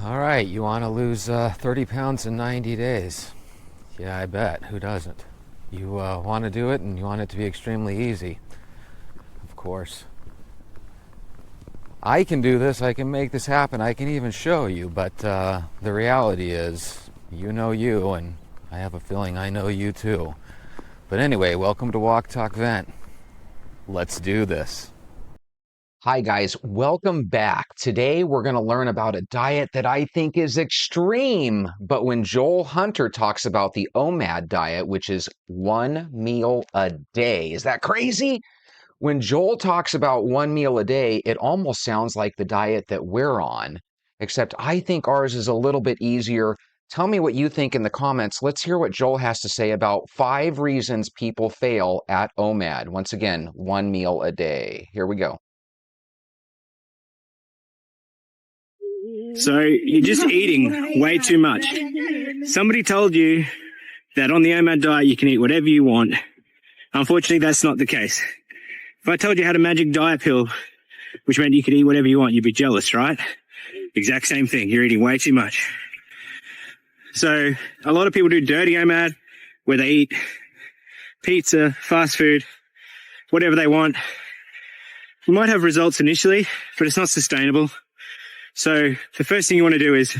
All right, you want to lose 30 pounds in 90 days? Yeah, I bet. Who doesn't? You want to do it, and you want it to be extremely easy. Of course. I can do this. I can make this happen. I can even show you. But the reality is, you know you, and I have a feeling I know you too. But anyway, welcome to Walk, Talk, Vent. Let's do this. Hi guys, welcome back. Today we're going to learn about a diet that I think is extreme, but when Joel Hunter talks about the OMAD diet, which is one meal a day, is that crazy? When Joel talks about one meal a day, it almost sounds like the diet that we're on, except I think ours is a little bit easier. Tell me what you think in the comments. Let's hear what Joel has to say about 5 reasons people fail at OMAD. Once again, one meal a day. Here we go. So you're just eating way too much. Somebody told you that on the OMAD diet you can eat whatever you want. Unfortunately, that's not the case. If I told you I had a magic diet pill, which meant you could eat whatever you want, you'd be jealous, right? Exact same thing. You're eating way too much. So a lot of people do dirty OMAD, where they eat pizza, fast food, whatever they want. You might have results initially, but it's not sustainable. So the first thing you want to do is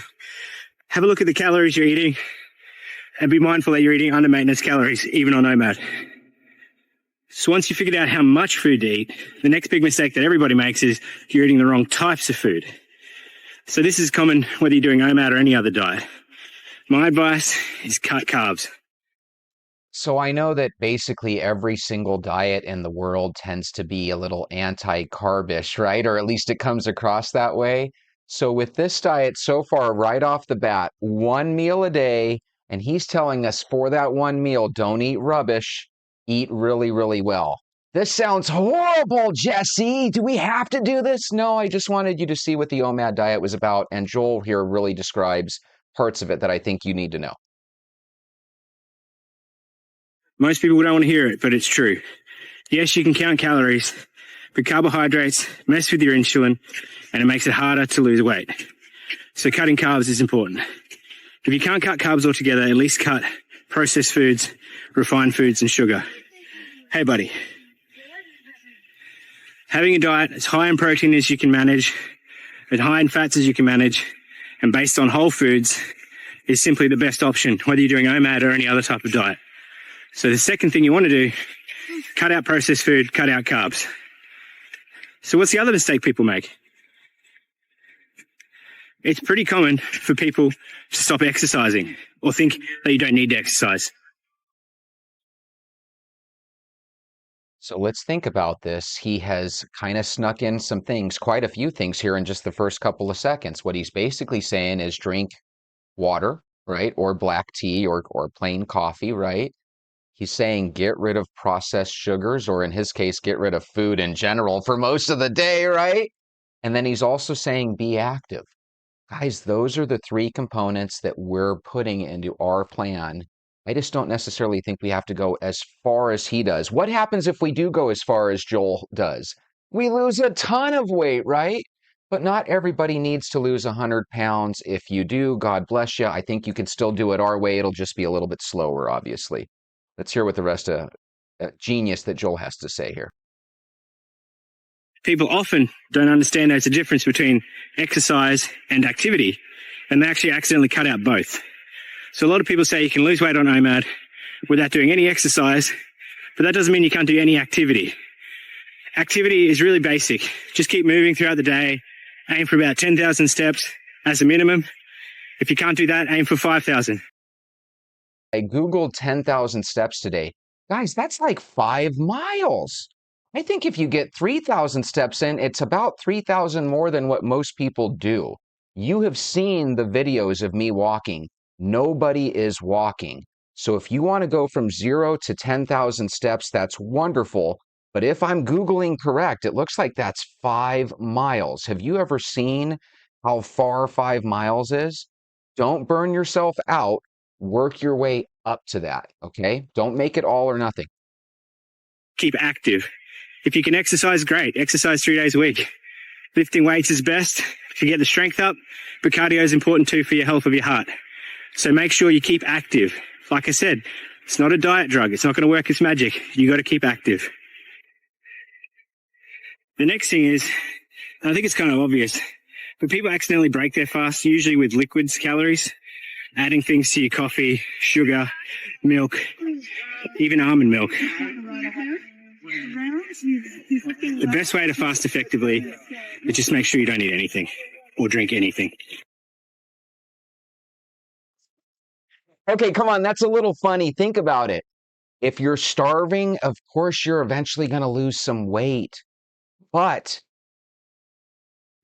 have a look at the calories you're eating and be mindful that you're eating under maintenance calories, even on OMAD. So once you figured out how much food to eat, the next big mistake that everybody makes is you're eating the wrong types of food. So this is common whether you're doing OMAD or any other diet. My advice is cut carbs. So I know that basically every single diet in the world tends to be a little anti-carbish, right? Or at least it comes across that way. So with this diet so far, right off the bat, one meal a day, and he's telling us for that one meal, don't eat rubbish, eat really, really well. This sounds horrible, Jesse. Do we have to do this? No, I just wanted you to see what the OMAD diet was about, and Joel here really describes parts of it that I think you need to know. Most people don't want to hear it, but it's true. Yes, you can count calories, but carbohydrates mess with your insulin and it makes it harder to lose weight. So cutting carbs is important. If you can't cut carbs altogether, at least cut processed foods, refined foods, and sugar. Hey, buddy. Having a diet as high in protein as you can manage, as high in fats as you can manage, and based on whole foods is simply the best option, whether you're doing OMAD or any other type of diet. So the second thing you want to do, cut out processed food, cut out carbs. So what's the other mistake people make? It's pretty common for people to stop exercising or think that you don't need to exercise. So let's think about this. He has kind of snuck in some things, quite a few things here in just the first couple of seconds. What he's basically saying is drink water, right? Or black tea or plain coffee, right? He's saying get rid of processed sugars, or in his case, get rid of food in general for most of the day, right? And then he's also saying be active. Guys, those are the 3 components that we're putting into our plan. I just don't necessarily think we have to go as far as he does. What happens if we do go as far as Joel does? We lose a ton of weight, right? But not everybody needs to lose 100 pounds. If you do, God bless you. I think you can still do it our way. It'll just be a little bit slower, obviously. Let's hear what the rest of genius that Joel has to say here. People often don't understand there's a difference between exercise and activity, and they actually accidentally cut out both. So a lot of people say you can lose weight on OMAD without doing any exercise, but that doesn't mean you can't do any activity. Activity is really basic. Just keep moving throughout the day. Aim for about 10,000 steps as a minimum. If you can't do that, aim for 5,000. I Googled 10,000 steps today. Guys, that's like 5 miles. I think if you get 3,000 steps in, it's about 3,000 more than what most people do. You have seen the videos of me walking. Nobody is walking. So if you want to go from 0 to 10,000 steps, that's wonderful. But if I'm Googling correct, it looks like that's 5 miles. Have you ever seen how far 5 miles is? Don't burn yourself out. Work your way up to that, okay? Don't make it all or nothing. Keep active. If you can exercise, great. Exercise 3 days a week. Lifting weights is best, to get the strength up, but cardio is important too for your health of your heart. So make sure you keep active. Like I said, it's not a diet drug. It's not going to work its magic. You got to keep active. The next thing is, and I think it's kind of obvious, but people accidentally break their fast, usually with liquids, calories, adding things to your coffee, sugar, milk, even almond milk. The best way to fast effectively is just make sure you don't eat anything or drink anything. Okay, come on, that's a little funny. Think about it. If you're starving, of course you're eventually going to lose some weight, but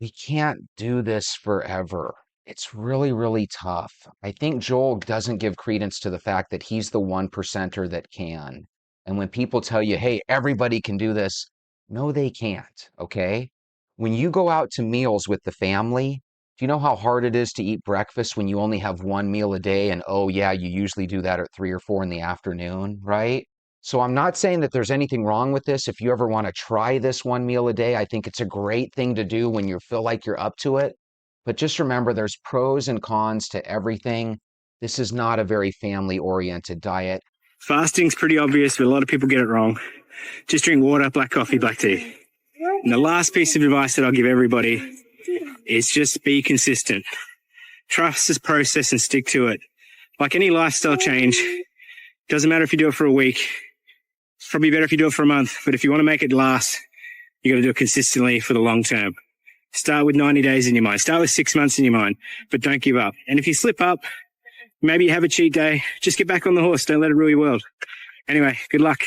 we can't do this forever. It's really, really tough. I think Joel doesn't give credence to the fact that he's the 1%er that can. And when people tell you, hey, everybody can do this, no, they can't, okay? When you go out to meals with the family, do you know how hard it is to eat breakfast when you only have one meal a day? And oh, yeah, you usually do that at 3 or 4 in the afternoon, right? So I'm not saying that there's anything wrong with this. If you ever want to try this one meal a day, I think it's a great thing to do when you feel like you're up to it. But just remember, there's pros and cons to everything. This is not a very family-oriented diet. Fasting's pretty obvious, but a lot of people get it wrong. Just drink water, black coffee, black tea. And the last piece of advice that I'll give everybody is just be consistent. Trust this process and stick to it. Like any lifestyle change, doesn't matter if you do it for a week. It's probably better if you do it for a month, but if you want to make it last, you got to do it consistently for the long term. Start with 90 days in your mind. Start with 6 months in your mind, but don't give up. And if you slip up, maybe you have a cheat day, just get back on the horse. Don't let it rule your world. Anyway, good luck.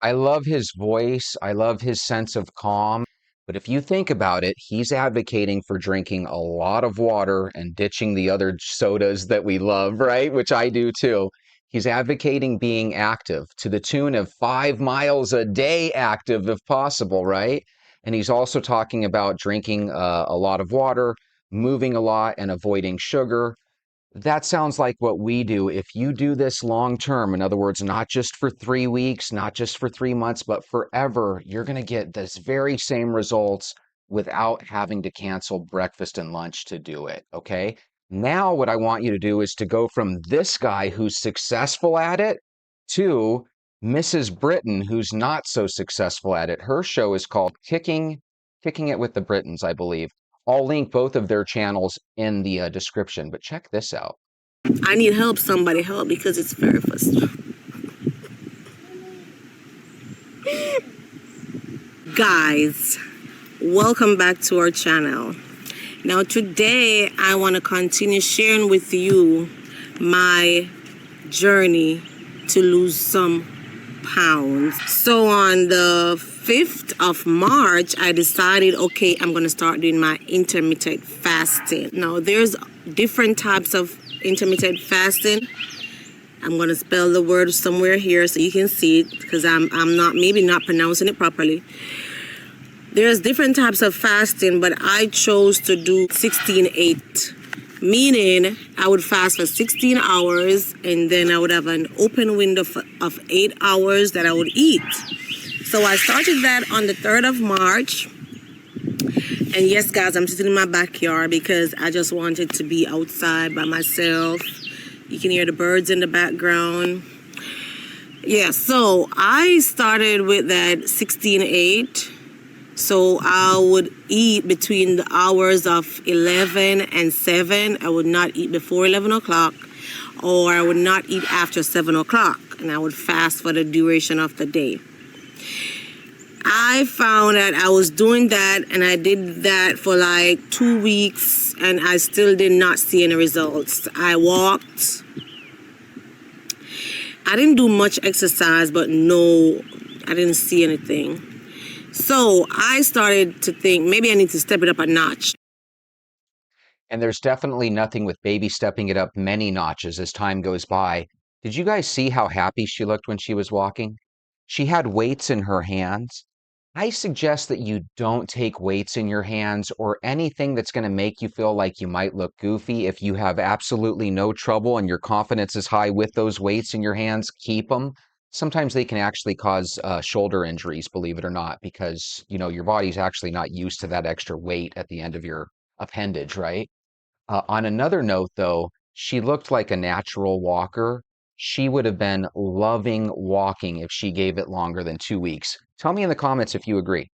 I love his voice. I love his sense of calm. But if you think about it, he's advocating for drinking a lot of water and ditching the other sodas that we love, right? Which I do too. He's advocating being active to the tune of 5 miles a day active if possible, right? And he's also talking about drinking a lot of water, moving a lot, and avoiding sugar. That sounds like what we do. If you do this long term, in other words, not just for 3 weeks, not just for 3 months, but forever, you're going to get this very same results without having to cancel breakfast and lunch to do it. Okay. Now, what I want you to do is to go from this guy who's successful at it to Mrs. Britton, who's not so successful at it. Her show is called Kicking It with the Brittons, I believe. I'll link both of their channels in the description, but check this out. I need help, somebody help, because it's very frustrating. Guys, welcome back to our channel. Now today I want to continue sharing with you my journey to lose some pounds. So on the 5th of March, I decided, okay, I'm going to start doing my intermittent fasting. Now, there's different types of intermittent fasting. I'm going to spell the word somewhere here so you can see it, because I'm maybe not pronouncing it properly. There's different types of fasting, but I chose to do 16-8. Meaning I would fast for 16 hours and then I would have an open window of 8 hours that I would eat. So I started that on the 3rd of March. And yes, guys, I'm sitting in my backyard because I just wanted to be outside by myself. You can hear the birds in the background. Yeah, so I started with that 16-8. So I would eat between the hours of 11 and 7. I would not eat before 11 o'clock, or I would not eat after 7 o'clock. And I would fast for the duration of the day. I found that I was doing that, and I did that for like 2 weeks, and I still did not see any results. I walked. I didn't do much exercise, but no, I didn't see anything. So I started to think maybe I need to step it up a notch. And there's definitely nothing with baby stepping it up many notches as time goes by. Did you guys see how happy she looked when she was walking? She had weights in her hands. I suggest that you don't take weights in your hands or anything that's going to make you feel like you might look goofy. If you have absolutely no trouble and your confidence is high with those weights in your hands, keep them. Sometimes they can actually cause shoulder injuries, believe it or not, because your body's actually not used to that extra weight at the end of your appendage, right? On another note, though, she looked like a natural walker. She would have been loving walking if she gave it longer than 2 weeks. Tell me in the comments if you agree.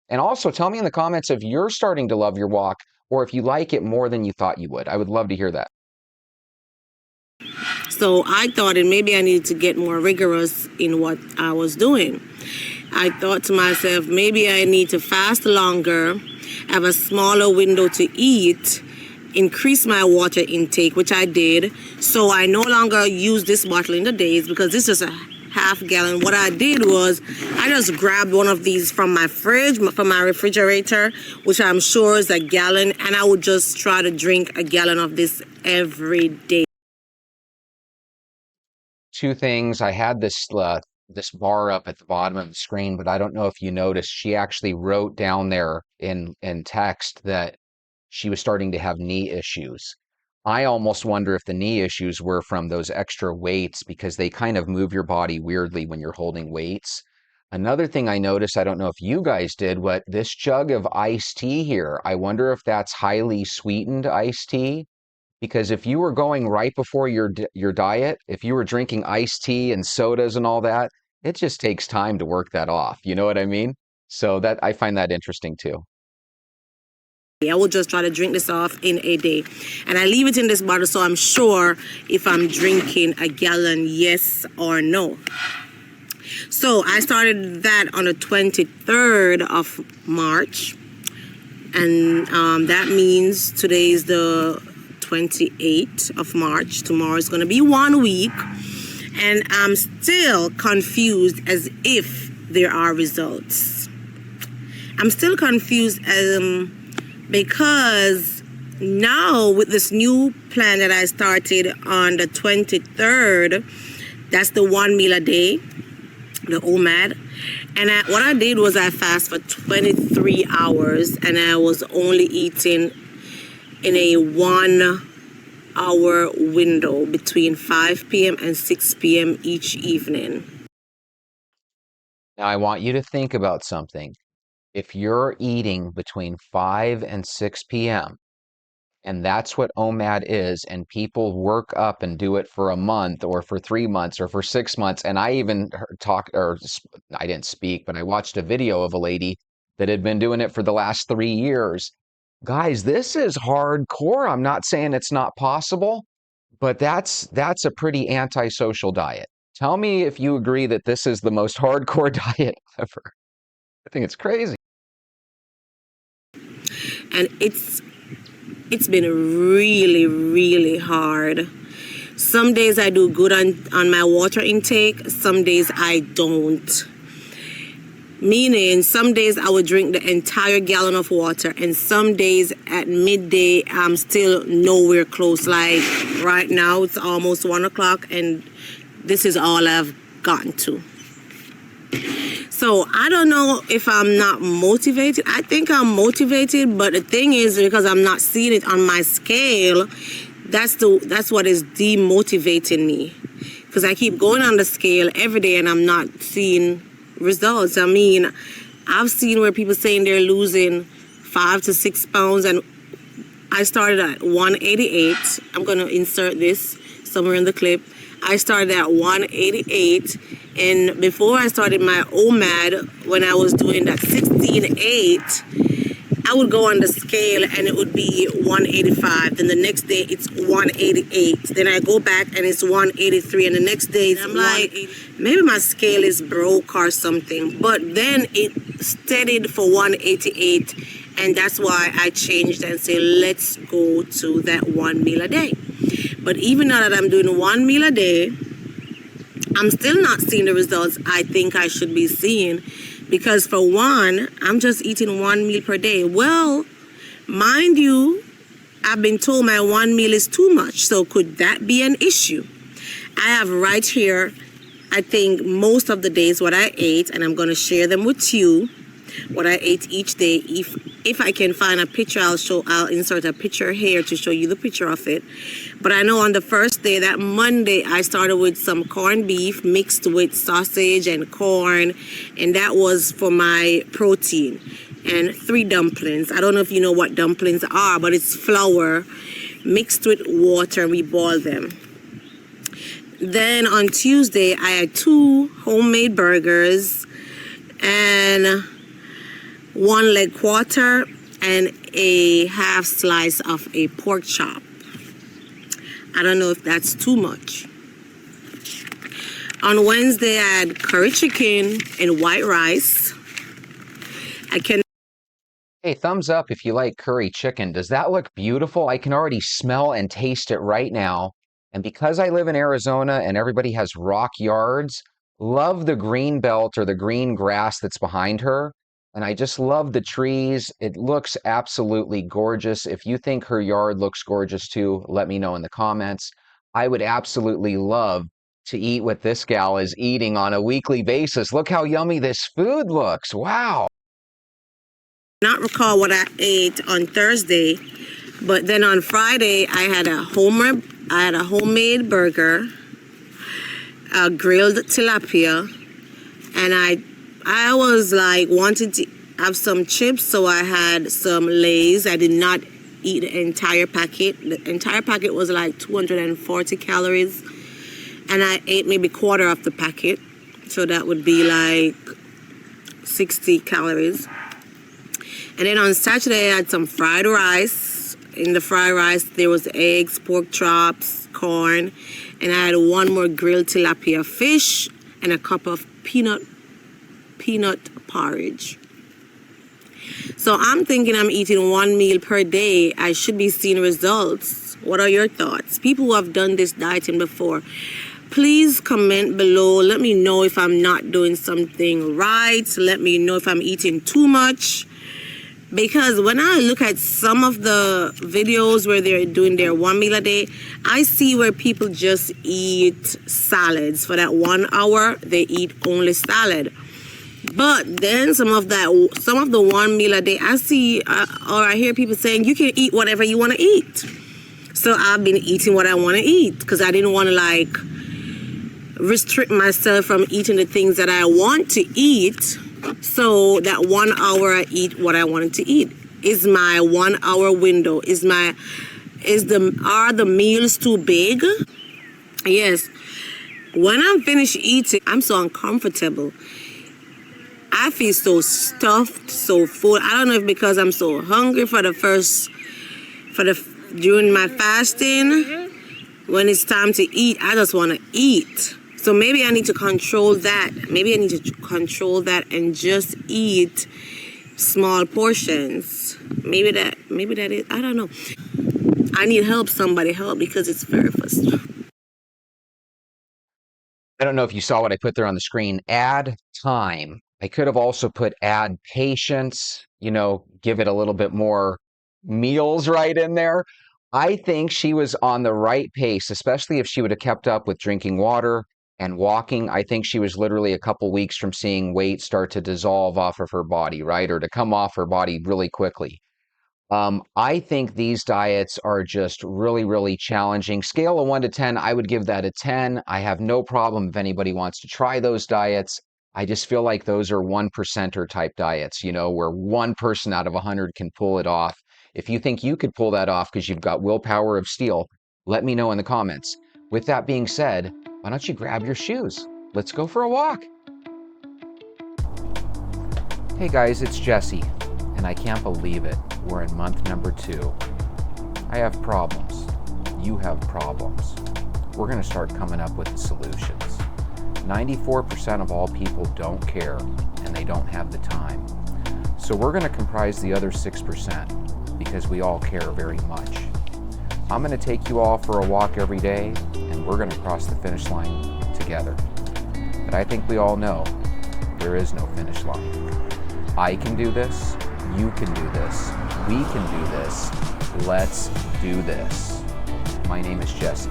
And also tell me in the comments if you're starting to love your walk or if you like it more than you thought you would. I would love to hear that. So I thought that maybe I needed to get more rigorous in what I was doing. I thought to myself, maybe I need to fast longer, have a smaller window to eat, increase my water intake, which I did. So I no longer use this bottle in the days because this is a half gallon. What I did was I just grabbed one of these from my fridge, from my refrigerator, which I'm sure is a gallon, and I would just try to drink a gallon of this every day. Two things. I had this bar up at the bottom of the screen, but I don't know if you noticed, she actually wrote down there in text that she was starting to have knee issues. I almost wonder if the knee issues were from those extra weights because they kind of move your body weirdly when you're holding weights. Another thing I noticed, I don't know if you guys did, what this jug of iced tea here, I wonder if that's highly sweetened iced tea. Because if you were going right before your diet, if you were drinking iced tea and sodas and all that, it just takes time to work that off. You know what I mean? So that I find that interesting too. I will just try to drink this off in a day. And I leave it in this bottle so I'm sure if I'm drinking a gallon, yes or no. So I started that on the 23rd of March. And that means today is the 28th of March. Tomorrow is going to be 1 week. And I'm still confused as if there are results. I'm still confused because now with this new plan that I started on the 23rd, that's the 1 meal a day, the OMAD. And what I did was I fast for 23 hours and I was only eating in a 1 hour window between 5 p.m. and 6 p.m. each evening. Now I want you to think about something. If you're eating between 5 and 6 p.m., and that's what OMAD is, and people work up and do it for a month or for 3 months or for 6 months, and I even I didn't speak, but I watched a video of a lady that had been doing it for the last 3 years. Guys, this is hardcore. I'm not saying it's not possible, but that's a pretty antisocial diet. Tell me if you agree that this is the most hardcore diet ever. I think it's crazy. And it's been really, really hard. Some days I do good on my water intake. Some days I don't. Meaning some days I would drink the entire gallon of water, and some days at midday I'm still nowhere close. Like right now it's almost 1 o'clock and this is all I've gotten to. So I don't know if I'm not motivated. I think I'm motivated, but the thing is, because I'm not seeing it on my scale, that's what is demotivating me. Because I keep going on the scale every day and I'm not seeing results. I mean, I've seen where people saying they're losing 5 to 6 pounds, and I started at 188. I'm going to insert this somewhere in the clip. I started at 188, and before I started my OMAD, when I was doing that 16.8, I would go on the scale and it would be 185. Then the next day it's 188. Then I go back and it's 183, and the next day I'm like, maybe my scale is broke or something. But then it steadied for 188, and that's why I changed and said, let's go to that 1 meal a day. But even now that I'm doing 1 meal a day, I'm still not seeing the results I think I should be seeing. Because for one, I'm just eating 1 meal per day. Well, mind you, I've been told my 1 meal is too much. So could that be an issue? I have right here, I think most of the days what I ate, and I'm going to share them with you, what I ate each day. If I can find a picture, I'll insert a picture here to show you the picture of it. But I know on the first day, that Monday, I started with some corned beef mixed with sausage and corn, and that was for my protein. and 3 dumplings. I don't know if you know what dumplings are, but it's flour mixed with water. We boil them. Then on Tuesday, I had 2 homemade burgers and 1 leg quarter and a half slice of a pork chop. I don't know if that's too much. On Wednesday, I had curry chicken and white rice. Hey, thumbs up if you like curry chicken. Does that look beautiful? I can already smell and taste it right now. And because I live in Arizona and everybody has rock yards, love the green belt or the green grass that's behind her. And I just love the trees. It looks absolutely gorgeous. If you think her yard looks gorgeous too, let me know in the comments. I would absolutely love to eat what this gal is eating on a weekly basis. Look how yummy this food looks. Wow. Not recall what I ate on Thursday, but then on Friday I had a homemade burger, a grilled tilapia, and I was like wanted to have some chips, so I had some Lay's. I did not eat the entire packet. The entire packet was like 240 calories, and I ate maybe quarter of the packet, so that would be like 60 calories. And then on Saturday, I had some fried rice. In the fried rice, there was eggs, pork chops, corn, and I had 1 more grilled tilapia fish and a cup of peanut porridge. So I'm thinking I'm eating 1 meal per day. I should be seeing results. What are your thoughts? People who have done this dieting before, please comment below. Let me know if I'm not doing something right. Let me know if I'm eating too much. Because when I look at some of the videos where they're doing their 1 meal a day, I see where people just eat salads. For that 1 hour, they eat only salad. But then some of the 1 meal a day, I see or I hear people saying you can eat whatever you want to eat. So I've been eating what I want to eat because I didn't want to like restrict myself from eating the things that I want to eat. So that 1 hour I eat what I wanted to eat. Is my 1 hour window. Are the meals too big? Yes. When I'm finished eating, I'm so uncomfortable. I feel so stuffed, so full. I don't know if because I'm so hungry during my fasting. When it's time to eat, I just want to eat. So maybe I need to control that. Maybe I need to control that and just eat small portions. Maybe that is, I don't know. I need help, somebody help, because it's very frustrating. I don't know if you saw what I put there on the screen. Add time. I could have also put add patience, give it a little bit more meals right in there. I think she was on the right pace, especially if she would have kept up with drinking water and walking. I think she was literally a couple weeks from seeing weight start to dissolve off of her body, right? Or to come off her body really quickly. I think these diets are just really, really challenging. Scale of 1 to 10, I would give that a 10. I have no problem if anybody wants to try those diets. I just feel like those are 1%er type diets, where 1 person out of 100 can pull it off. If you think you could pull that off because you've got willpower of steel, let me know in the comments. With that being said, why don't you grab your shoes? Let's go for a walk. Hey guys, it's Jesse, and I can't believe it. We're in month number 2. I have problems. You have problems. We're going to start coming up with solutions. 94% of all people don't care, and they don't have the time. So we're going to comprise the other 6% because we all care very much. I'm going to take you all for a walk every day, and we're going to cross the finish line together. But I think we all know there is no finish line. I can do this. You can do this. We can do this. Let's do this. My name is Jesse.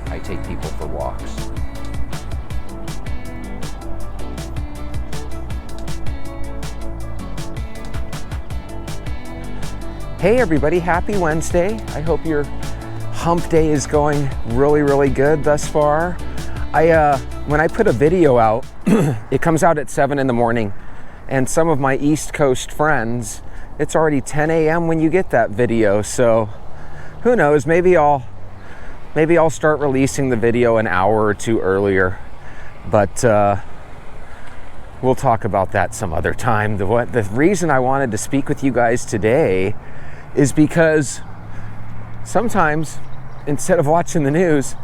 I take people for walks. Hey everybody, happy Wednesday. I hope your hump day is going really, really good thus far. When I put a video out, it comes out at 7 in the morning, And some of my East Coast friends, it's already 10 a.m. when you get that video. So who knows, maybe I'll start releasing the video an hour or two earlier. But we'll talk about that some other time. The reason I wanted to speak with you guys today is because sometimes, instead of watching the news,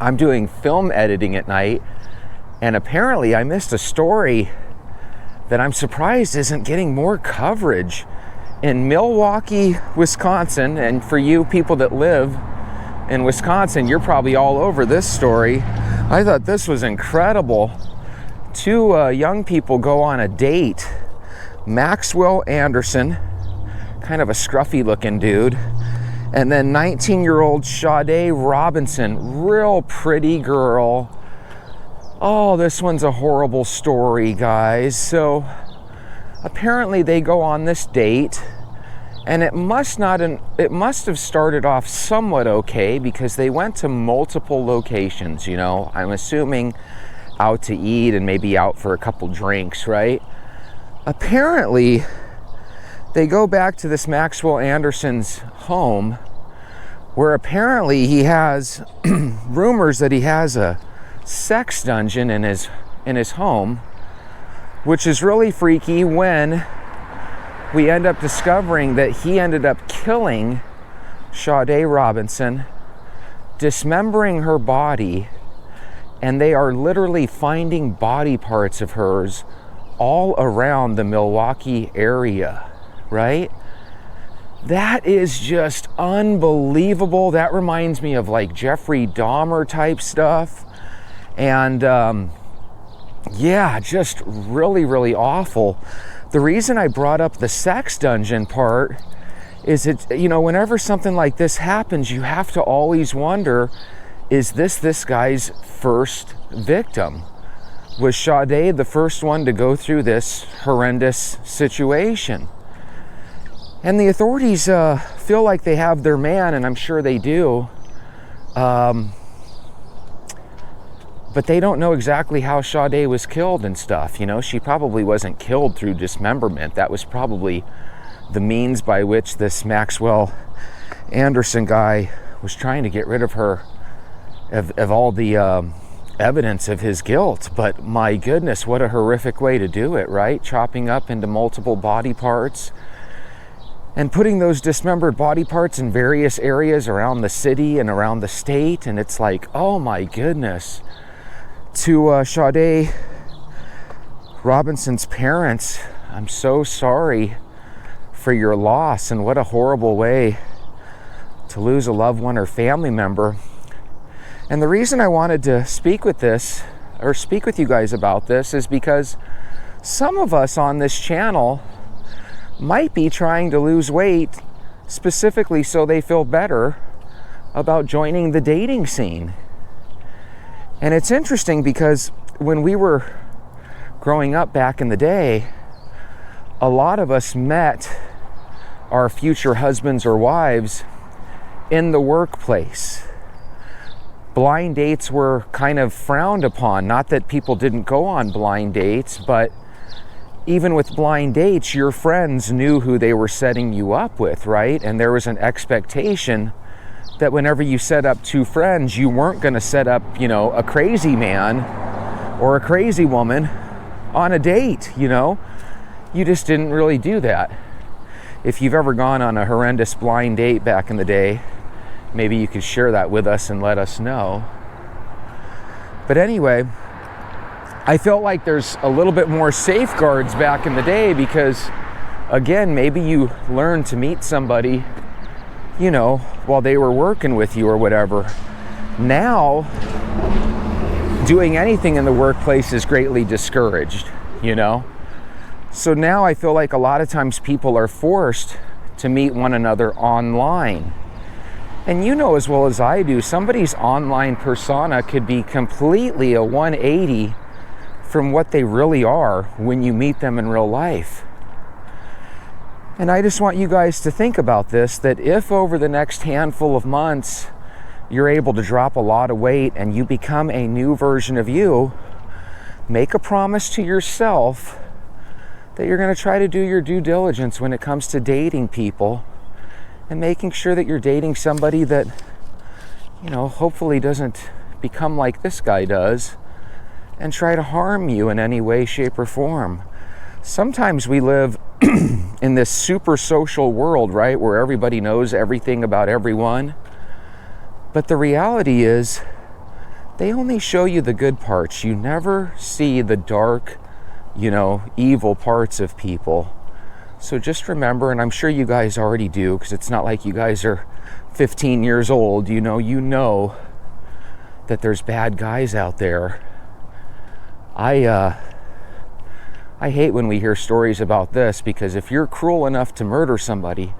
I'm doing film editing at night, and apparently I missed a story that I'm surprised isn't getting more coverage. In Milwaukee, Wisconsin, and for you people that live in Wisconsin, you're probably all over this story. I thought this was incredible. Two young people go on a date. Maxwell Anderson, kind of a scruffy looking dude, and then 19-year-old Sade Robinson, real pretty girl. Oh, this one's a horrible story, guys. So apparently they go on this date, and it must have started off somewhat okay, because they went to multiple locations, you know. I'm assuming out to eat and maybe out for a couple drinks, right? Apparently they go back to this Maxwell Anderson's home, where apparently he has rumors that he has a sex dungeon in his home, which is really freaky when we end up discovering that he ended up killing Sade Robinson, dismembering her body, and they are literally finding body parts of hers all around the Milwaukee area, right? That is just unbelievable. That reminds me of like Jeffrey Dahmer type stuff. And yeah, just really, really awful. The reason I brought up the sex dungeon part is whenever something like this happens, you have to always wonder, is this guy's first victim? Was Sade the first one to go through this horrendous situation? And the authorities feel like they have their man, and I'm sure they do. But they don't know exactly how Sade was killed and stuff. You know, she probably wasn't killed through dismemberment. That was probably the means by which this Maxwell Anderson guy was trying to get rid of her, of all the evidence of his guilt. But my goodness, what a horrific way to do it, right? Chopping up into multiple body parts and putting those dismembered body parts in various areas around the city and around the state. And it's like, oh my goodness. To Sade Robinson's parents, I'm so sorry for your loss, and what a horrible way to lose a loved one or family member. And the reason I wanted to speak with you guys about this is because some of us on this channel might be trying to lose weight specifically so they feel better about joining the dating scene. And it's interesting because when we were growing up back in the day, a lot of us met our future husbands or wives in the workplace. Blind dates were kind of frowned upon. Not that people didn't go on blind dates, but even with blind dates, your friends knew who they were setting you up with, right? And there was an expectation that whenever you set up two friends, you weren't going to set up, a crazy man or a crazy woman on a date, You just didn't really do that. If you've ever gone on a horrendous blind date back in the day, maybe you could share that with us and let us know. But anyway, I felt like there's a little bit more safeguards back in the day because, again, maybe you learned to meet somebody while they were working with you or whatever. Now, doing anything in the workplace is greatly discouraged, So now I feel like a lot of times people are forced to meet one another online. And you know as well as I do, somebody's online persona could be completely a 180 from what they really are when you meet them in real life. And I just want you guys to think about this, that if over the next handful of months you're able to drop a lot of weight and you become a new version of you, make a promise to yourself that you're going to try to do your due diligence when it comes to dating people and making sure that you're dating somebody that, you know, hopefully doesn't become like this guy does and try to harm you in any way, shape, or form. Sometimes we live in this super social world, right, where everybody knows everything about everyone. But the reality is, they only show you the good parts. You never see the dark, you know, evil parts of people. So just remember, and I'm sure you guys already do, because it's not like you guys are 15 years old, you know that there's bad guys out there. I hate when we hear stories about this, because if you're cruel enough to murder somebody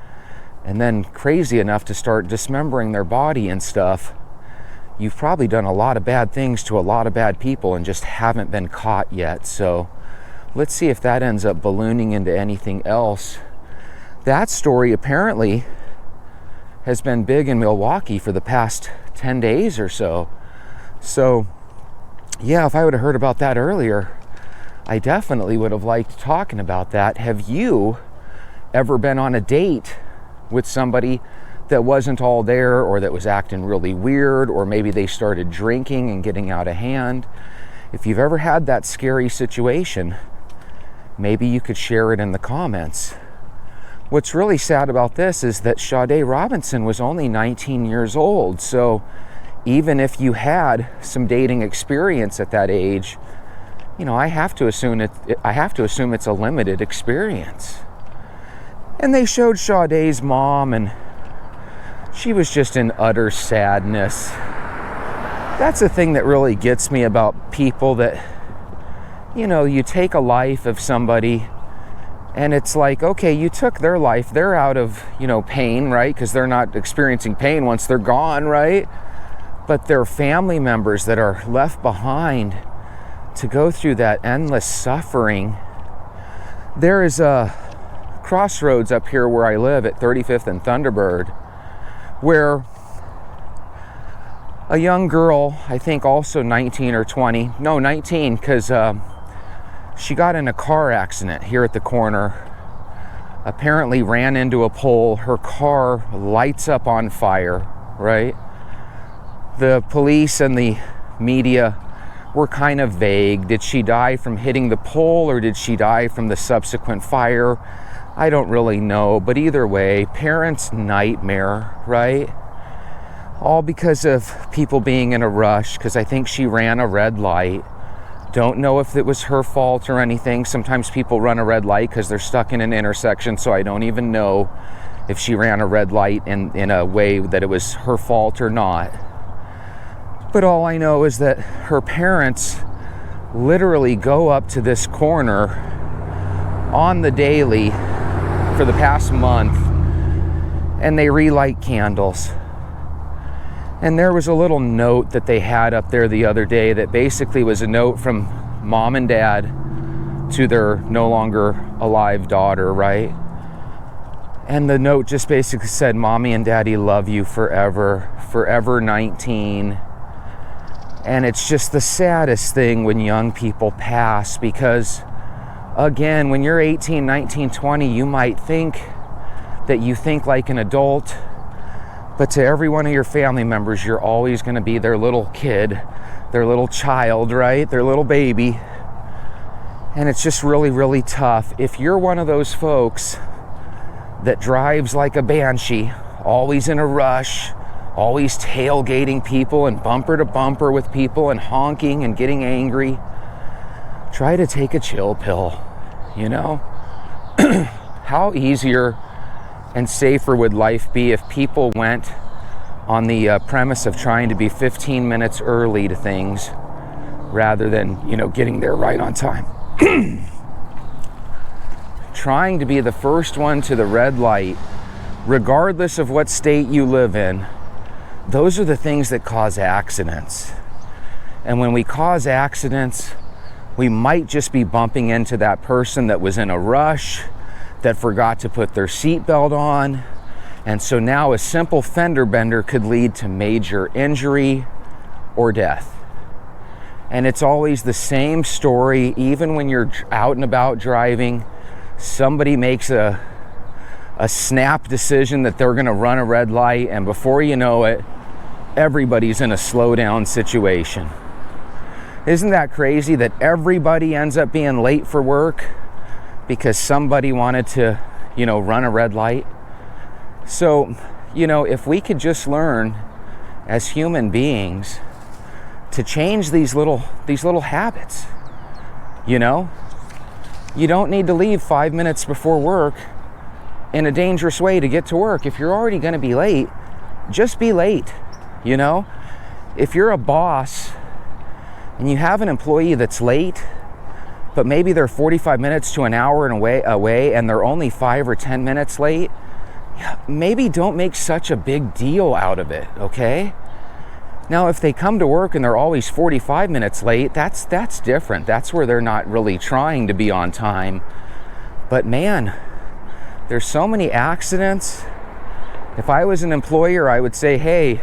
and then crazy enough to start dismembering their body and stuff, you've probably done a lot of bad things to a lot of bad people and just haven't been caught yet. So let's see if that ends up ballooning into anything else. That story apparently has been big in Milwaukee for the past 10 days or so. So yeah, if I would have heard about that earlier, I definitely would have liked talking about that. Have you ever been on a date with somebody that wasn't all there, or that was acting really weird, or maybe they started drinking and getting out of hand? If you've ever had that scary situation, maybe you could share it in the comments. What's really sad about this is that Sade Robinson was only 19 years old. So even if you had some dating experience at that age, you know, I have to assume it's a limited experience. And they showed Sade's mom, and she was just in utter sadness. That's the thing that really gets me about people, that, you know, you take a life of somebody and it's like, okay, you took their life, they're out of, you know, pain, right? Because they're not experiencing pain once they're gone, right? But their family members that are left behind to go through that endless suffering. There is a crossroads up here where I live at 35th and Thunderbird, where a young girl, I think also 19 or 20, no, 19, because she got in a car accident here at the corner, apparently ran into a pole. Her car lights up on fire, right? The police and the media were kind of vague. Did she die from hitting the pole, or did she die from the subsequent fire? I don't really know, but either way, parents' nightmare, right? All because of people being in a rush, because I think she ran a red light. Don't know if it was her fault or anything. Sometimes people run a red light because they're stuck in an intersection, so I don't even know if she ran a red light in a way that it was her fault or not. But all I know is that her parents literally go up to this corner on the daily for the past month, and they relight candles. And there was a little note that they had up there the other day that basically was a note from mom and dad to their no longer alive daughter, right? And the note just basically said, "Mommy and Daddy love you forever, forever 19. And it's just the saddest thing when young people pass, because again, when you're 18, 19, 20, you might think that you think like an adult, but to every one of your family members, you're always going to be their little kid, their little child, right? Their little baby. And it's just really, really tough. If you're one of those folks that drives like a banshee, always in a rush, always tailgating people and bumper to bumper with people and honking and getting angry, try to take a chill pill, you know? How easier and safer would life be if people went on the premise of trying to be 15 minutes early to things rather than, you know, getting there right on time? Trying to be the first one to the red light, regardless of what state you live in, those are the things that cause accidents. And when we cause accidents, we might just be bumping into that person that was in a rush, that forgot to put their seatbelt on. And so now a simple fender bender could lead to major injury or death. And it's always the same story. Even when you're out and about driving, somebody makes a snap decision that they're gonna run a red light, and before you know it, everybody's in a slow down situation. Isn't that crazy that everybody ends up being late for work because somebody wanted to, run a red light? So, if we could just learn as human beings to change these little habits, you don't need to leave 5 minutes before work in a dangerous way to get to work. If you're already going to be late, just be late. If you're a boss and you have an employee that's late, but maybe they're 45 minutes to an hour away and they're only 5 or 10 minutes late, maybe don't make such a big deal out of it, okay? Now, if they come to work and they're always 45 minutes late, that's different. That's where they're not really trying to be on time. But man, there's so many accidents. If I was an employer, I would say, hey,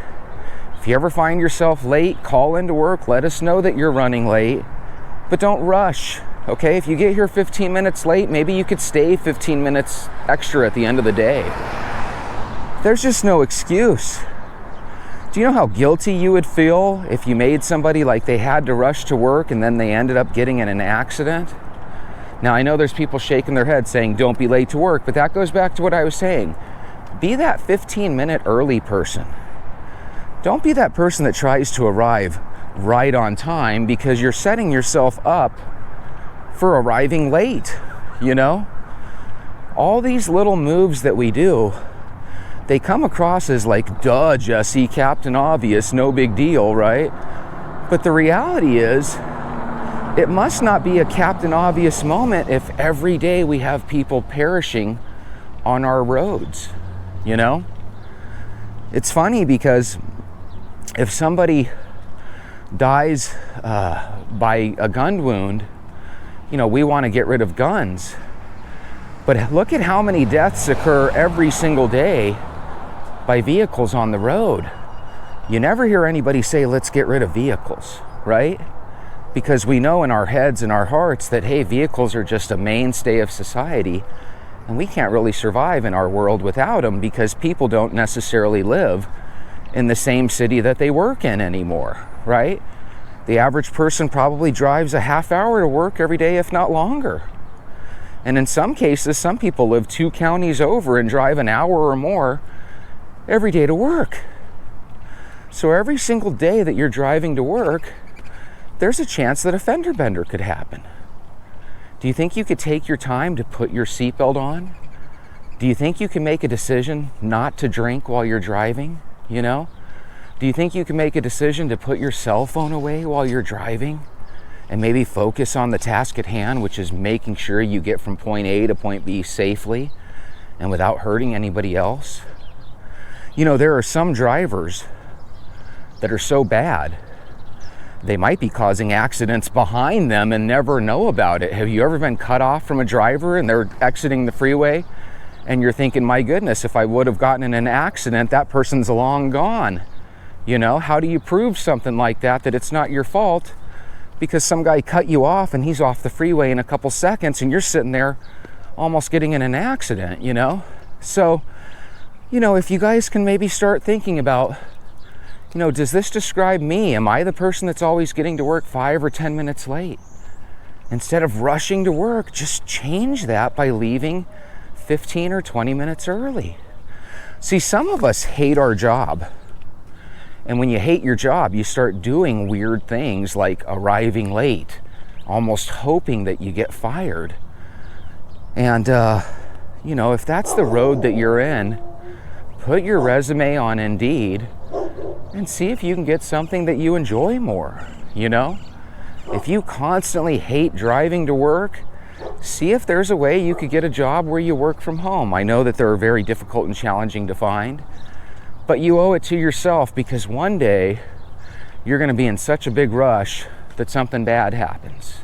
if you ever find yourself late, call into work, let us know that you're running late, but don't rush, okay? If you get here 15 minutes late, maybe you could stay 15 minutes extra at the end of the day. There's just no excuse. Do you know how guilty you would feel if you made somebody like they had to rush to work and then they ended up getting in an accident? Now, I know there's people shaking their heads saying, don't be late to work, but that goes back to what I was saying. Be that 15-minute early person. Don't be that person that tries to arrive right on time, because you're setting yourself up for arriving late, All these little moves that we do, they come across as like, duh, Jesse, Captain Obvious, no big deal, right? But the reality is, it must not be a Captain Obvious moment if every day we have people perishing on our roads, It's funny because if somebody dies by a gun wound, we want to get rid of guns. But look at how many deaths occur every single day by vehicles on the road. You never hear anybody say, let's get rid of vehicles, right? Because we know in our heads and our hearts that, hey, vehicles are just a mainstay of society, and we can't really survive in our world without them, because people don't necessarily live in the same city that they work in anymore, right? The average person probably drives a half hour to work every day, if not longer. And in some cases, some people live 2 counties over and drive an hour or more every day to work. So every single day that you're driving to work, there's a chance that a fender bender could happen. Do you think you could take your time to put your seatbelt on? Do you think you can make a decision not to drink while you're driving? Do you think you can make a decision to put your cell phone away while you're driving and maybe focus on the task at hand, which is making sure you get from point A to point B safely and without hurting anybody else? There are some drivers that are so bad, they might be causing accidents behind them and never know about it. Have you ever been cut off from a driver and they're exiting the freeway and you're thinking, my goodness, if I would have gotten in an accident, that person's long gone? How do you prove something like that it's not your fault because some guy cut you off and he's off the freeway in a couple seconds and you're sitting there almost getting in an accident, So, if you guys can maybe start thinking about, does this describe me? Am I the person that's always getting to work 5 or 10 minutes late? Instead of rushing to work, just change that by leaving 15 or 20 minutes early. See, some of us hate our job. And when you hate your job, you start doing weird things like arriving late, almost hoping that you get fired. And, if that's the road that you're in, put your resume on Indeed and see if you can get something that you enjoy more, If you constantly hate driving to work, see if there's a way you could get a job where you work from home. I know that they're very difficult and challenging to find, but you owe it to yourself, because one day you're going to be in such a big rush that something bad happens.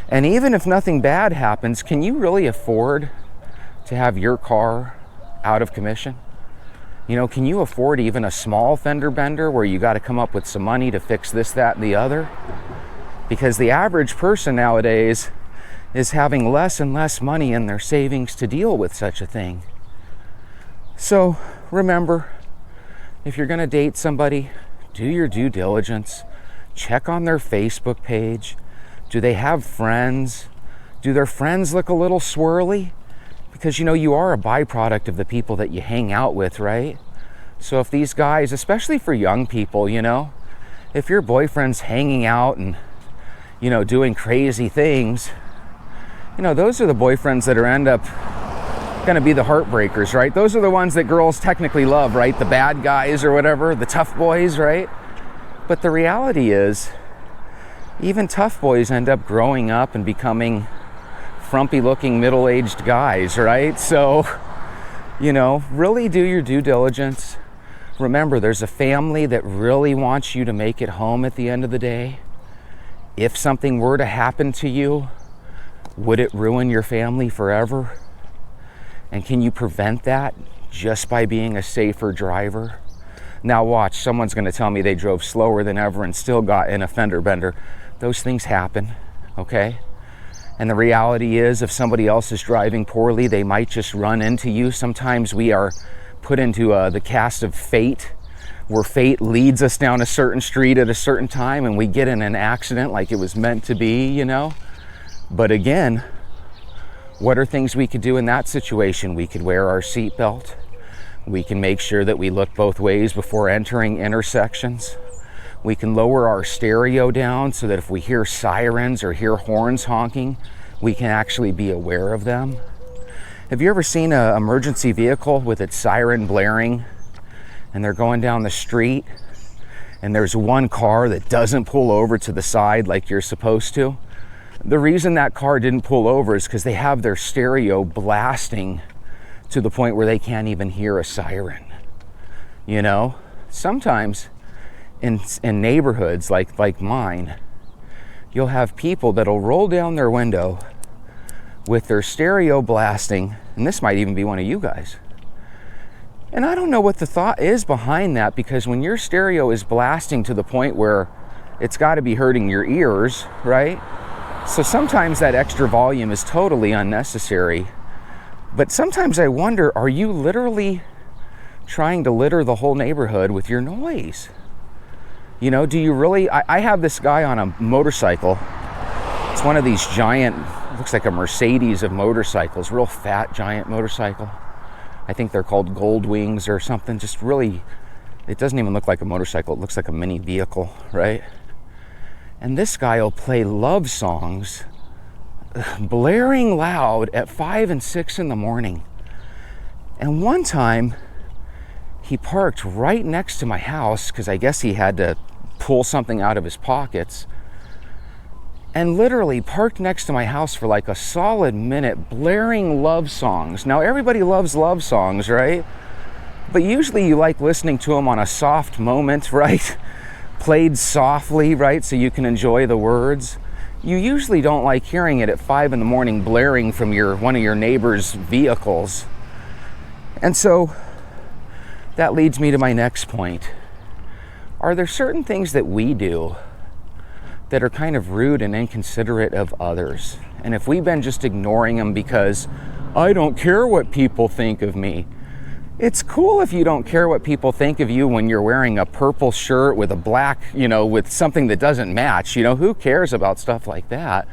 And even if nothing bad happens, can you really afford to have your car out of commission? Can you afford even a small fender bender where you got to come up with some money to fix this, that, and the other? because the average person nowadays is having less and less money in their savings to deal with such a thing. So remember, if you're going to date somebody, do your due diligence. Check on their Facebook page. Do they have friends? Do their friends look a little swirly? Because you are a byproduct of the people that you hang out with, right? So if these guys, especially for young people, if your boyfriend's hanging out and, doing crazy things, those are the boyfriends that end up going to be the heartbreakers, right? Those are the ones that girls technically love, right? The bad guys or whatever, the tough boys, right? But the reality is, even tough boys end up growing up and becoming frumpy-looking middle-aged guys, right? So, really do your due diligence. Remember, there's a family that really wants you to make it home at the end of the day. If something were to happen to you, would it ruin your family forever? And can you prevent that just by being a safer driver? Now watch, someone's going to tell me they drove slower than ever and still got in a fender bender. Those things happen, okay? And the reality is, if somebody else is driving poorly, they might just run into you. Sometimes we are put into the cast of fate, where fate leads us down a certain street at a certain time and we get in an accident like it was meant to be, But again, what are things we could do in that situation? We could wear our seatbelt. We can make sure that we look both ways before entering intersections. We can lower our stereo down so that if we hear sirens or hear horns honking, we can actually be aware of them. Have you ever seen an emergency vehicle with its siren blaring and they're going down the street and there's one car that doesn't pull over to the side like you're supposed to? The reason that car didn't pull over is because they have their stereo blasting to the point where they can't even hear a siren. Sometimes in neighborhoods like mine, you'll have people that'll roll down their window with their stereo blasting, and this might even be one of you guys. And I don't know what the thought is behind that, because when your stereo is blasting to the point where it's got to be hurting your ears, right? So sometimes that extra volume is totally unnecessary. But sometimes I wonder, are you literally trying to litter the whole neighborhood with your noise? Do you really? I have this guy on a motorcycle. It's one of these giant, looks like a Mercedes of motorcycles, real fat, giant motorcycle. I think they're called Gold Wings or something. Just really, it doesn't even look like a motorcycle. It looks like a mini vehicle, right? And this guy will play love songs blaring loud at 5 and 6 in the morning. And one time he parked right next to my house because I guess he had to pull something out of his pockets, and literally parked next to my house for like a solid minute blaring love songs. Now everybody loves love songs, right? But usually you like listening to them on a soft moment, right? Played softly, right? So you can enjoy the words. You usually don't like hearing it at 5 in the morning blaring from one of your neighbor's vehicles. And so that leads me to my next point. Are there certain things that we do that are kind of rude and inconsiderate of others? And if we've been just ignoring them because I don't care what people think of me. It's cool if you don't care what people think of you when you're wearing a purple shirt with a black, with something that doesn't match. Who cares about stuff like that?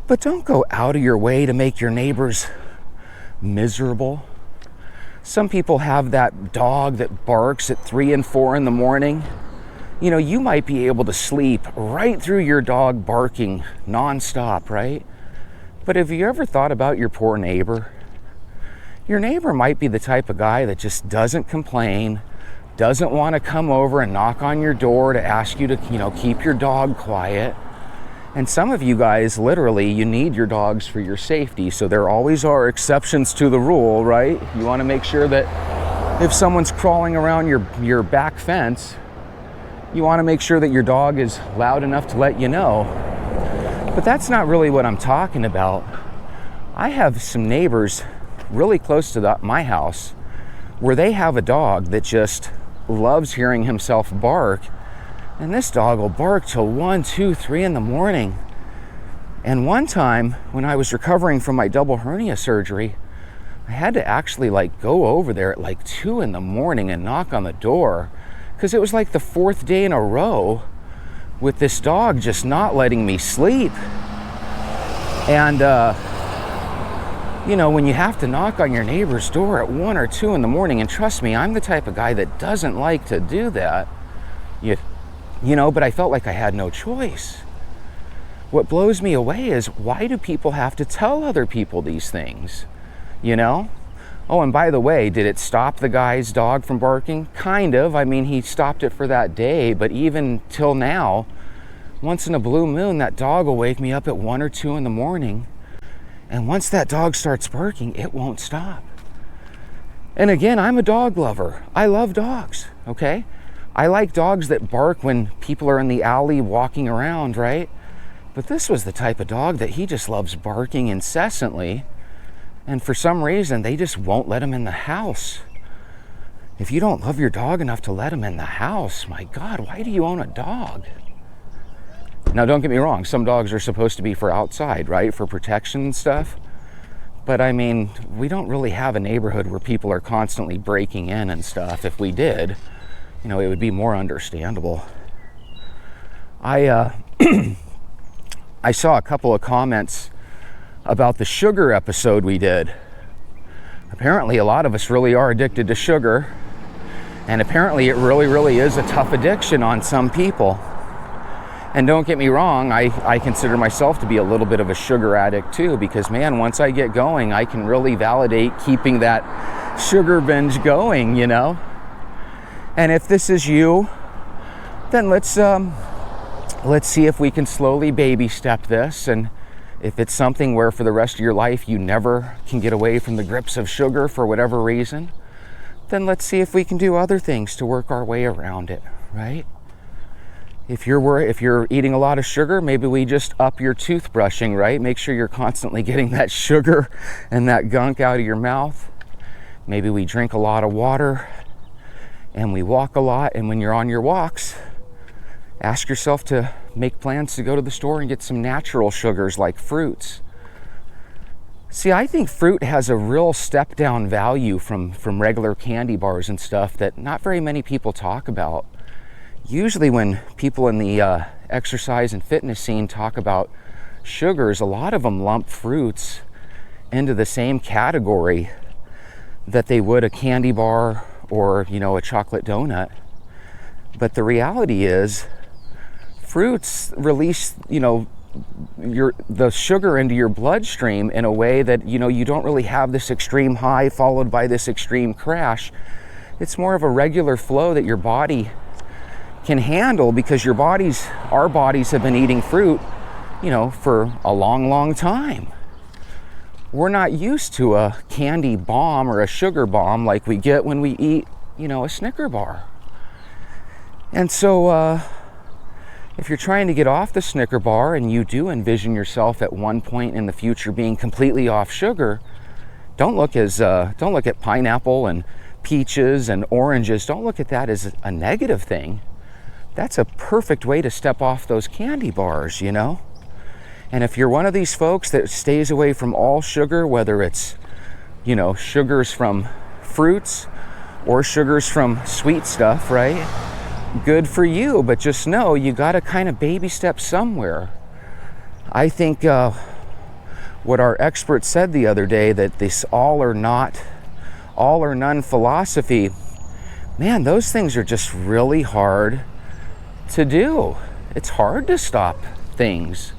But don't go out of your way to make your neighbors miserable. Some people have that dog that barks at 3 and 4 in the morning. You might be able to sleep right through your dog barking nonstop, right? But have you ever thought about your poor neighbor? Your neighbor might be the type of guy that just doesn't complain, doesn't want to come over and knock on your door to ask you to, keep your dog quiet. And some of you guys, literally, you need your dogs for your safety. So there always are exceptions to the rule, right? You want to make sure that if someone's crawling around your back fence, you want to make sure that your dog is loud enough to let you know. But that's not really what I'm talking about. I have some neighbors really close to my house where they have a dog that just loves hearing himself bark And this dog will bark till 1, 2, 3 in the morning. And one time when I was recovering from my double hernia surgery, I had to actually like go over there at like 2 in the morning and knock on the door, because it was like the 4th day in a row with this dog just not letting me sleep. And you know, when you have to knock on your neighbor's door at 1 or 2 in the morning, and trust me, I'm the type of guy that doesn't like to do that, you know, but I felt like I had no choice. What blows me away is, why do people have to tell other people these things, you know? Oh, and by the way, did it stop the guy's dog from barking? Kind of. I mean, he stopped it for that day, but even till now, once in a blue moon, that dog will wake me up at 1 or 2 in the morning, and once that dog starts barking, it won't stop. And again, I'm a dog lover. I love dogs, okay? I like dogs that bark when people are in the alley walking around, right? But this was the type of dog that he just loves barking incessantly, and for some reason, they just won't let him in the house. If you don't love your dog enough to let him in the house, my God, why do you own a dog? Now, don't get me wrong, some dogs are supposed to be for outside, right? For protection and stuff. But I mean, we don't really have a neighborhood where people are constantly breaking in and stuff. If we did, you know, it would be more understandable. I saw a couple of comments about the sugar episode we did. Apparently, a lot of us really are addicted to sugar, and apparently it really is a tough addiction on some people. And don't get me wrong, I consider myself to be a little bit of a sugar addict too, because man, once I get going, I can really validate keeping that sugar binge going, you know? And if this is you, then let's see if we can slowly baby step this. And if it's something where for the rest of your life you never can get away from the grips of sugar for whatever reason, then let's see if we can do other things to work our way around it, right? If you're eating a lot of sugar, maybe we just up your toothbrushing, right? Make sure you're constantly getting that sugar and that gunk out of your mouth. Maybe we drink a lot of water and we walk a lot, and when you're on your walks, ask yourself to make plans to go to the store and get some natural sugars like fruits. See, I think fruit has a real step down value from regular candy bars and stuff that not very many people talk about. Usually when people in the exercise and fitness scene talk about sugars, a lot of them lump fruits into the same category that they would a candy bar or, you know, a chocolate donut. But the reality is, fruits release, you know, the sugar into your bloodstream in a way that, you know, you don't really have this extreme high followed by this extreme crash. It's more of a regular flow that your body can handle, because our bodies have been eating fruit, you know, for a long time. We're not used to a candy bomb or a sugar bomb like we get when we eat, you know, a Snicker bar. And so if you're trying to get off the Snicker bar and you do envision yourself at one point in the future being completely off sugar, don't look at pineapple and peaches and oranges. Don't look at that as a negative thing. That's a perfect way to step off those candy bars, you know? And if you're one of these folks that stays away from all sugar, whether it's, you know, sugars from fruits or sugars from sweet stuff, right? Good for you, but just know you got to kind of baby step somewhere. I think what our expert said the other day, that this all or none philosophy, man, those things are just really hard to do. It's hard to stop things.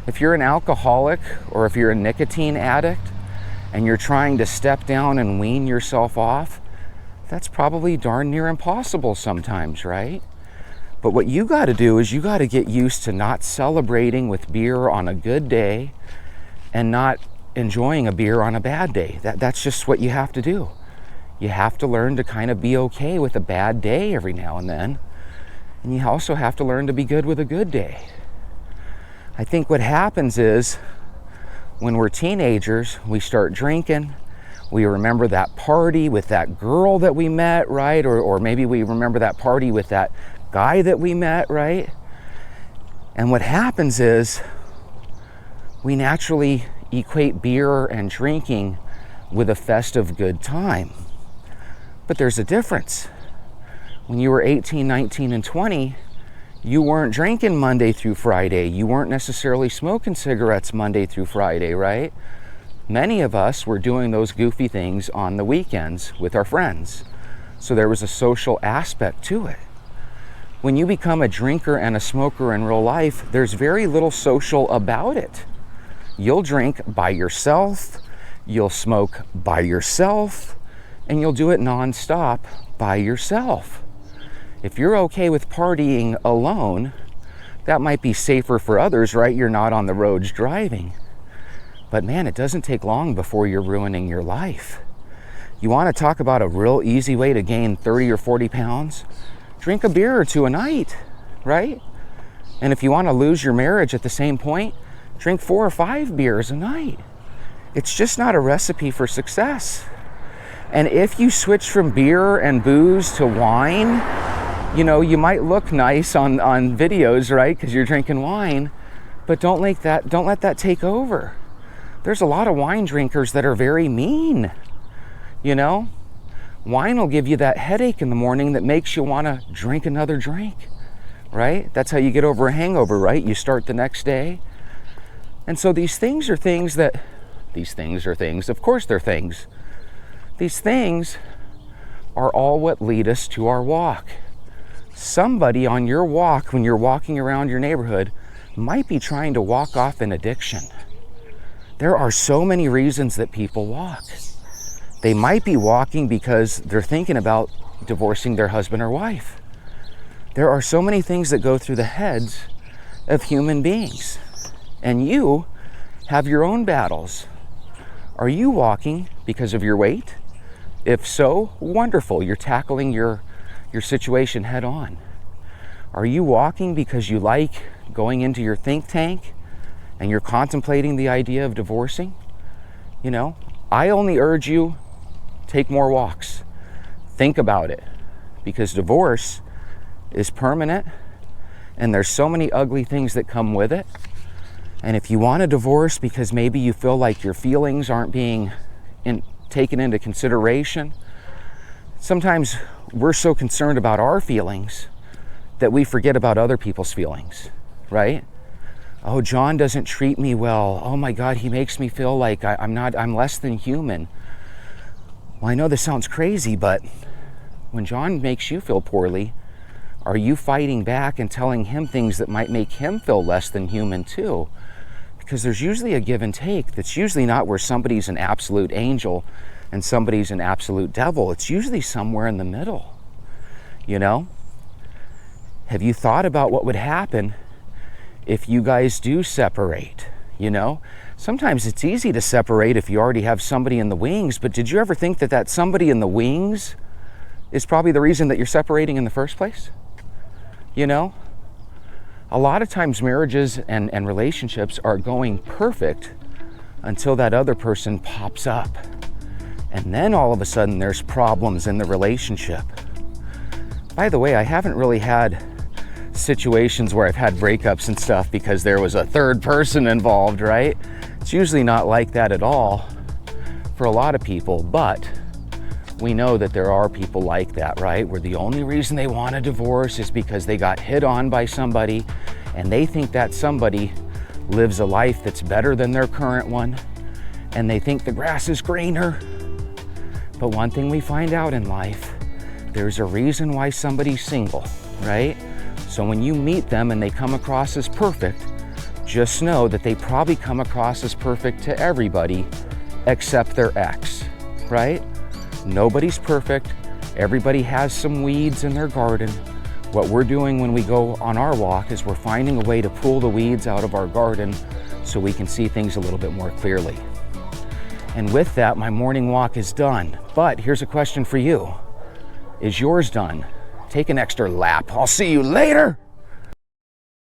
If you're an alcoholic or if you're a nicotine addict and you're trying to step down and wean yourself off, that's probably darn near impossible sometimes, right? But what you got to do is you got to get used to not celebrating with beer on a good day and not enjoying a beer on a bad day. That's just what you have to do. You have to learn to kind of be okay with a bad day every now and then. And you also have to learn to be good with a good day. I think what happens is when we're teenagers, we start drinking, We remember that party with that girl that we met, right? Or maybe we remember that party with that guy that we met, right? And what happens is we naturally equate beer and drinking with a festive good time. But there's a difference. When you were 18, 19, and 20, you weren't drinking Monday through Friday. You weren't necessarily smoking cigarettes Monday through Friday, right? Many of us were doing those goofy things on the weekends with our friends. So there was a social aspect to it. When you become a drinker and a smoker in real life, there's very little social about it. You'll drink by yourself, you'll smoke by yourself, and you'll do it nonstop by yourself. If you're okay with partying alone, that might be safer for others, right? You're not on the roads driving. But man, it doesn't take long before you're ruining your life. You want to talk about a real easy way to gain 30 or 40 pounds? Drink a beer or two a night, right? And if you want to lose your marriage at the same point, drink 4 or 5 beers a night. It's just not a recipe for success. And if you switch from beer and booze to wine, you know, you might look nice on videos, right? Because you're drinking wine, but don't let that take over. There's a lot of wine drinkers that are very mean, you know? Wine will give you that headache in the morning that makes you want to drink another drink, right? That's how you get over a hangover, right? You start the next day. And so these things, of course they're things. These things are all what lead us to our walk. Somebody on your walk, when you're walking around your neighborhood, might be trying to walk off an addiction. There are so many reasons that people walk. They might be walking because they're thinking about divorcing their husband or wife. There are so many things that go through the heads of human beings. And you have your own battles. Are you walking because of your weight? If so, wonderful. You're tackling your situation head on. Are you walking because you like going into your think tank and you're contemplating the idea of divorcing? You know, I only urge you, take more walks. Think about it, because divorce is permanent and there's so many ugly things that come with it. And if you want a divorce because maybe you feel like your feelings aren't being taken into consideration, sometimes we're so concerned about our feelings that we forget about other people's feelings, right? Oh, John doesn't treat me well. Oh my God, he makes me feel like I'm less than human. Well, I know this sounds crazy, but when John makes you feel poorly, are you fighting back and telling him things that might make him feel less than human too? Because there's usually a give and take. That's usually not where somebody's an absolute angel and somebody's an absolute devil. It's usually somewhere in the middle, you know? Have you thought about what would happen if you guys do separate, you know? Sometimes it's easy to separate if you already have somebody in the wings, but did you ever think that somebody in the wings is probably the reason that you're separating in the first place? You know? A lot of times marriages and relationships are going perfect until that other person pops up. And then all of a sudden there's problems in the relationship. By the way, I haven't really had situations where I've had breakups and stuff because there was a third person involved, right? It's usually not like that at all for a lot of people, but we know that there are people like that, right? Where the only reason they want a divorce is because they got hit on by somebody and they think that somebody lives a life that's better than their current one and they think the grass is greener. But one thing we find out in life, there's a reason why somebody's single, right? So when you meet them and they come across as perfect, just know that they probably come across as perfect to everybody except their ex, right? Nobody's perfect. Everybody has some weeds in their garden. What we're doing when we go on our walk is we're finding a way to pull the weeds out of our garden so we can see things a little bit more clearly. And with that, my morning walk is done. But here's a question for you. Is yours done? Take an extra lap. I'll see you later.